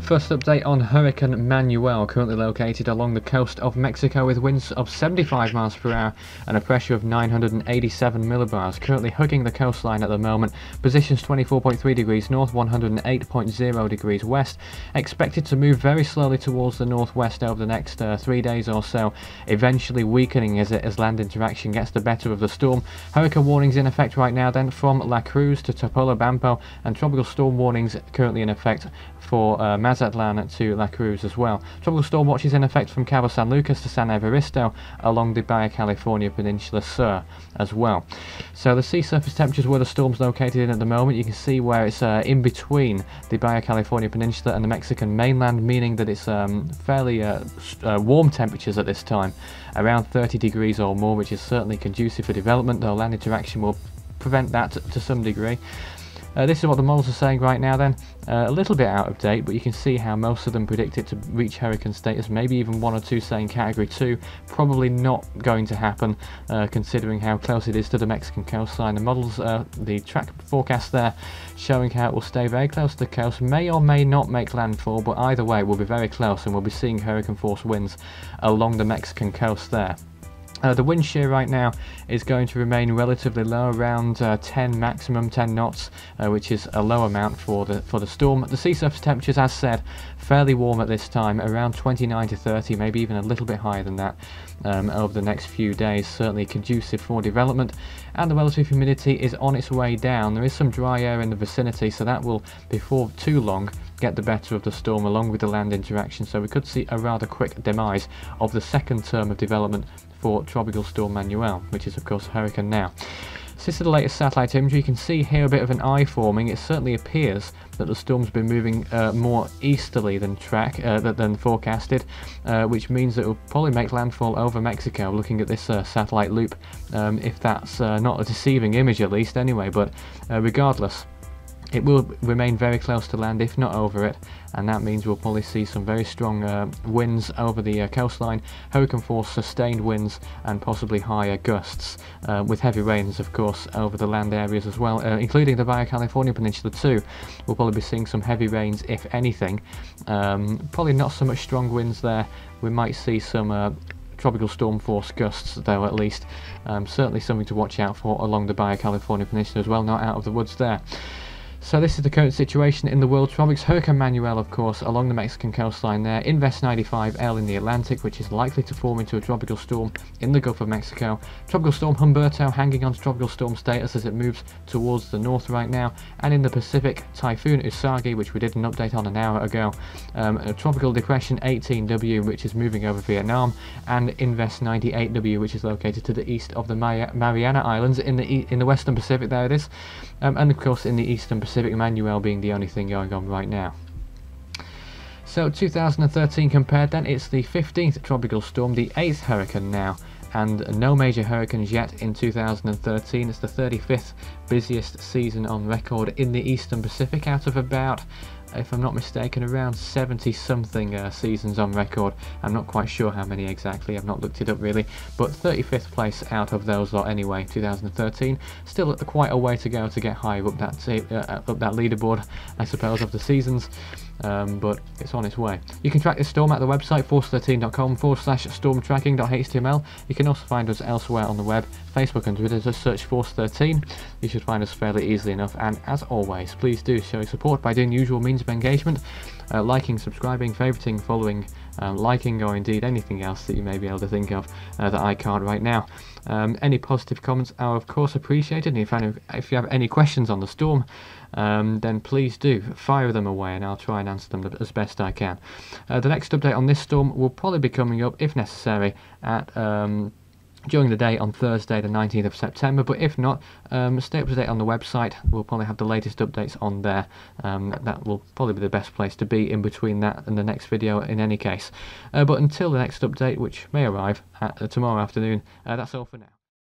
First update on Hurricane Manuel, currently located along the coast of Mexico with winds of 75 miles per hour and a pressure of 987 millibars, currently hugging the coastline at the moment. Positions 24.3 degrees north, 108.0 degrees west. Expected to move very slowly towards the northwest over the next 3 days or so, eventually weakening as land interaction gets the better of the storm. Hurricane warnings in effect right now then from La Cruz to Topolobampo, and tropical storm warnings currently in effect for Mazatlan to La Cruz as well. Tropical storm watches in effect from Cabo San Lucas to San Evaristo along the Baja California Peninsula Sur as well. So the sea surface temperatures where the storm's located in at the moment, you can see where it's in between the Baja California Peninsula and the Mexican mainland, meaning that it's fairly warm temperatures at this time, around 30 degrees or more, which is certainly conducive for development, though land interaction will prevent that to some degree. This is what the models are saying right now then. A little bit out of date, but you can see how most of them predict it to reach hurricane status, maybe even one or two saying category 2. Probably not going to happen considering how close it is to the Mexican coastline. The models, the track forecast there showing how it will stay very close to the coast, may or may not make landfall, but either way we'll be very close and we'll be seeing hurricane force winds along the Mexican coast there. The wind shear right now is going to remain relatively low, around 10 maximum 10 knots, which is a low amount for the storm. The sea surface temperatures, as said, fairly warm at this time, around 29 to 30, maybe even a little bit higher than that over the next few days. Certainly conducive for development, and the relative humidity is on its way down. There is some dry air in the vicinity, so that will, before too long, get the better of the storm along with the land interaction, so we could see a rather quick demise of the second term of development for Tropical Storm Manuel, which is of course a hurricane now. So this is the latest satellite imagery. You can see here a bit of an eye forming. It certainly appears that the storm's been moving more easterly than forecasted, which means that it will probably make landfall over Mexico, looking at this satellite loop, if that's not a deceiving image at least anyway, but regardless, it will remain very close to land, if not over it, and that means we'll probably see some very strong winds over the coastline, hurricane force sustained winds, and possibly higher gusts, with heavy rains of course over the land areas as well, including the Baja California Peninsula too. We'll probably be seeing some heavy rains if anything, probably not so much strong winds there. We might see some tropical storm force gusts though, at least. Certainly something to watch out for along the Baja California Peninsula as well, not out of the woods there. So this is the current situation in the world tropics. Hurricane Manuel, of course, along the Mexican coastline there. Invest 95L in the Atlantic, which is likely to form into a tropical storm in the Gulf of Mexico. Tropical storm Humberto hanging on to tropical storm status as it moves towards the north right now. And in the Pacific, Typhoon Usagi, which we did an update on an hour ago. A tropical depression 18W, which is moving over Vietnam. And Invest 98W, which is located to the east of the Mariana Islands in the Western Pacific. There it is. And of course in the Eastern Pacific, Manuel being the only thing going on right now. So 2013 compared then, it's the 15th tropical storm, the 8th hurricane now, and no major hurricanes yet in 2013. It's the 35th busiest season on record in the Eastern Pacific out of about, if I'm not mistaken, around 70 something seasons on record. I'm not quite sure how many exactly, I've not looked it up really, but 35th place out of those lot anyway, 2013. Still quite a way to go to get higher up that leaderboard, I suppose, of the seasons. But it's on its way. You can track this storm at the website force13.com/stormtracking.html. You can also find us elsewhere on the web, Facebook and Twitter. Just search Force13. You should find us fairly easily enough, and as always, please do show your support by doing the usual means of engagement, liking, subscribing, favoriting, following, liking, or indeed anything else that you may be able to think of that I can't right now. Any positive comments are of course appreciated, and if you have any questions on the storm, then please do fire them away and I'll try and answer them as best I can. The next update on this storm will probably be coming up, if necessary, at during the day on Thursday the 19th of September, but if not, stay up to date on the website. We'll probably have the latest updates on there. That will probably be the best place to be in between that and the next video in any case. But until the next update, which may arrive tomorrow afternoon, that's all for now.